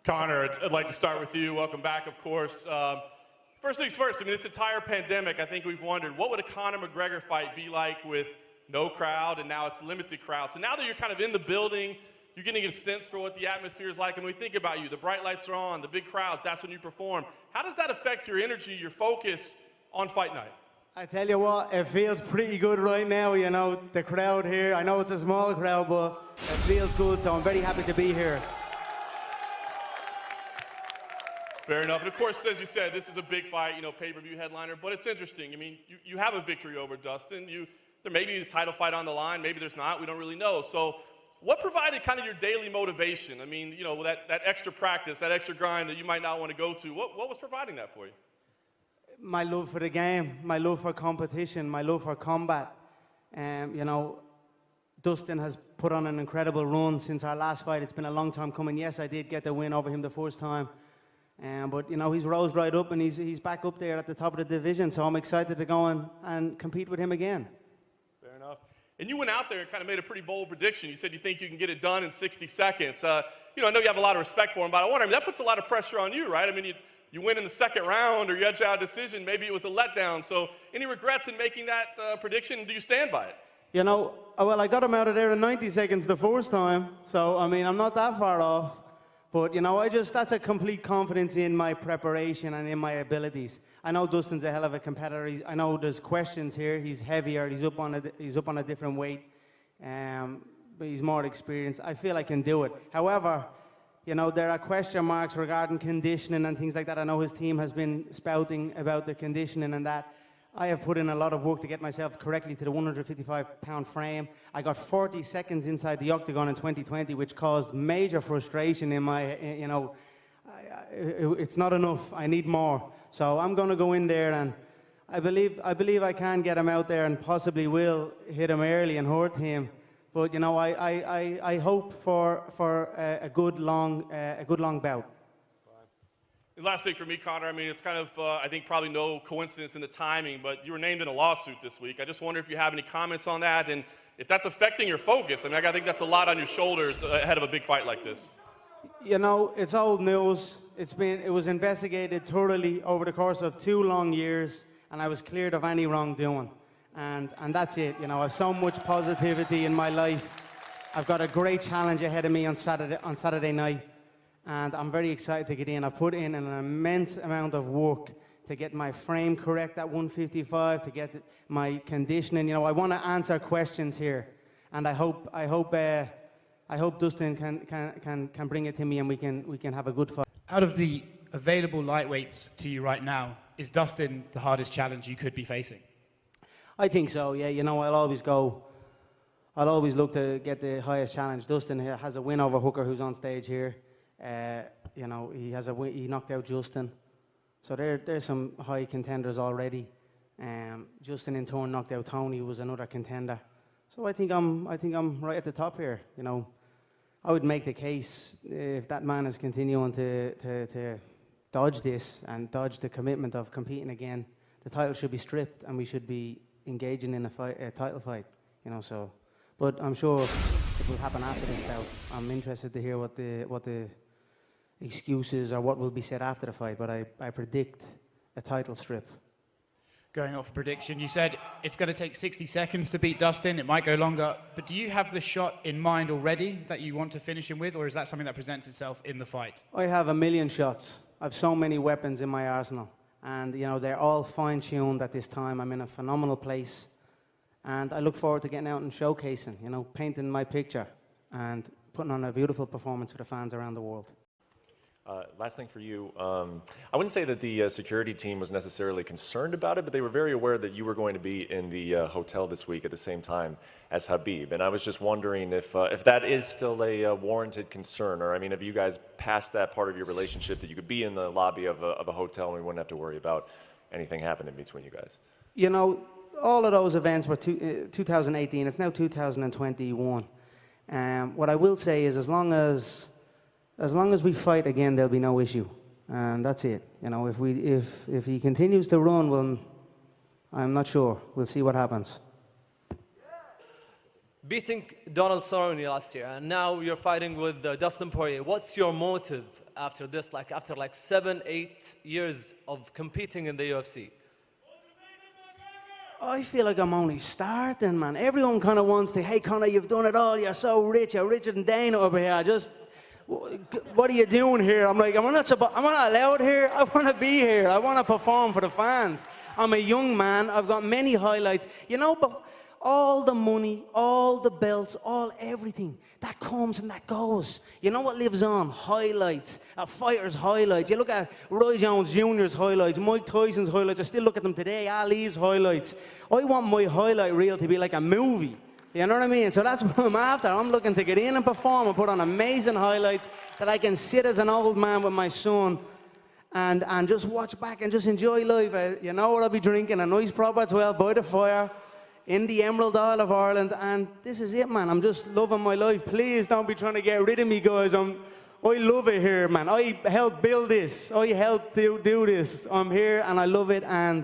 Connor, I'd like to start with you. Welcome back, of course. First things first, I mean, this entire pandemic, I think we've wondered, what would a Conor McGregor fight be like with no crowd, and now it's limited crowd? So now that you're kind of in the building, you're getting a sense for what the atmosphere is like, and we think about you, the bright lights are on, the big crowds, that's when you perform. How does that affect your energy, your focus on fight night? I tell you what, it feels pretty good right now, you know, the crowd here. I know it's a small crowd, but it feels good, so I'm very happy to be here. Fair enough. And of course, as you said, this is a big fight, you know, pay-per-view headliner, but it's interesting. I mean, you have a victory over Dustin. There may be a title fight on the line, maybe there's not, we don't really know. So what provided kind of your daily motivation? I mean, you know, that extra practice, that extra grind that you might not want to go to, what was providing that for you? My love for the game, my love for competition, my love for combat. You know, Dustin has put on an incredible run since our last fight. It's been a long time coming. Yes, I did get the win over him the first time. But, you know, he's rose right up and he's back up there at the top of the division. So I'm excited to go and compete with him again. Fair enough. And you went out there and kind of made a pretty bold prediction. You said you think you can get it done in 60 seconds. You know, I know you have a lot of respect for him, but I wonder, I mean, that puts a lot of pressure on you, right? I mean, you win in the second round or you edge out a decision. Maybe it was a letdown. So any regrets in making that prediction? Do you stand by it? You know, well, I got him out of there in 90 seconds the first time. So, I mean, I'm not that far off. But, you know, that's a complete confidence in my preparation and in my abilities. I know Dustin's a hell of a competitor. I know there's questions here. He's heavier. He's up on a different weight. But he's more experienced. I feel I can do it. However, you know, there are question marks regarding conditioning and things like that. I know his team has been spouting about the conditioning and that. I have put in a lot of work to get myself correctly to the 155-pound frame. I got 40 seconds inside the octagon in 2020, which caused major frustration in my, you know, it's not enough. I need more. So I'm going to go in there, and I believe I can get him out there and possibly will hit him early and hurt him. But, you know, I hope for a good long bout. Last thing for me, Connor, I mean, it's kind of, I think probably no coincidence in the timing, but you were named in a lawsuit this week. I just wonder if you have any comments on that and if that's affecting your focus. I mean, I think that's a lot on your shoulders ahead of a big fight like this. You know, it's old news. It was investigated thoroughly over the course of 2 long years, and I was cleared of any wrongdoing. And that's it. You know, I have so much positivity in my life. I've got a great challenge ahead of me on Saturday night. And I'm very excited to get in. I put in an immense amount of work to get my frame correct at 155, to get my conditioning. You know, I want to answer questions here, and I hope Dustin can bring it to me, and we can have a good fight. Out of the available lightweights to you right now, is Dustin the hardest challenge you could be facing? I think so. Yeah. You know, I'll always look to get the highest challenge. Dustin has a win over Hooker, who's on stage here. You know, he knocked out Justin. So there's some high contenders already. Justin in turn knocked out Tony, who was another contender. So I think I'm right at the top here. You know, I would make the case if that man is continuing to dodge this and dodge the commitment of competing again, the title should be stripped and we should be engaging in a title fight. You know, so. But I'm sure it will happen after this bout. I'm interested to hear what the excuses or what will be said after the fight, but I predict a title strip. Going off prediction, you said it's going to take 60 seconds to beat Dustin. It might go longer, but do you have the shot in mind already that you want to finish him with, or is that something that presents itself in the fight? I have a million shots. I have so many weapons in my arsenal, and you know, they're all fine-tuned at this time. I'm in a phenomenal place, and I look forward to getting out and showcasing, you know, painting my picture and putting on a beautiful performance for the fans around the world. Last thing for you, I wouldn't say that the security team was necessarily concerned about it, but they were very aware that you were going to be in the hotel this week at the same time as Khabib. And I was just wondering if that is still a warranted concern, or I mean, have you guys passed that part of your relationship that you could be in the lobby of a hotel and we wouldn't have to worry about anything happening between you guys? You know, all of those events were 2018. It's now 2021. What I will say is, as long as we fight again, there'll be no issue, and that's it. You know, if he continues to run, well, I'm not sure. We'll see what happens. beating Donald Cerrone last year, and now you're fighting with Dustin Poirier. What's your motive after this? Like after 7-8 years of competing in the UFC? I feel like I'm only starting, man. Everyone kind of wants to, hey, Conor, you've done it all. You're so rich. You're richer than Dana over here. What are you doing here? I'm like, I'm not allowed here. I want to be here. I want to perform for the fans. I'm a young man. I've got many highlights. You know, but all the money, all the belts, everything, that comes and that goes. You know what lives on? Highlights, a fighter's highlights. You look at Roy Jones Jr.'s highlights, Mike Tyson's highlights. I still look at them today, Ali's highlights. I want my highlight reel to be like a movie. You know what I mean? So that's what I'm after. I'm looking to get in and perform and put on amazing highlights that I can sit as an old man with my son and just watch back and just enjoy life. You know what I'll be drinking? A nice proper 12 by the fire in the Emerald Isle of Ireland, and this is it, man. I'm just loving my life. Please don't be trying to get rid of me, guys. I love it here, man. I helped build this. I helped do this. I'm here, and I love it, and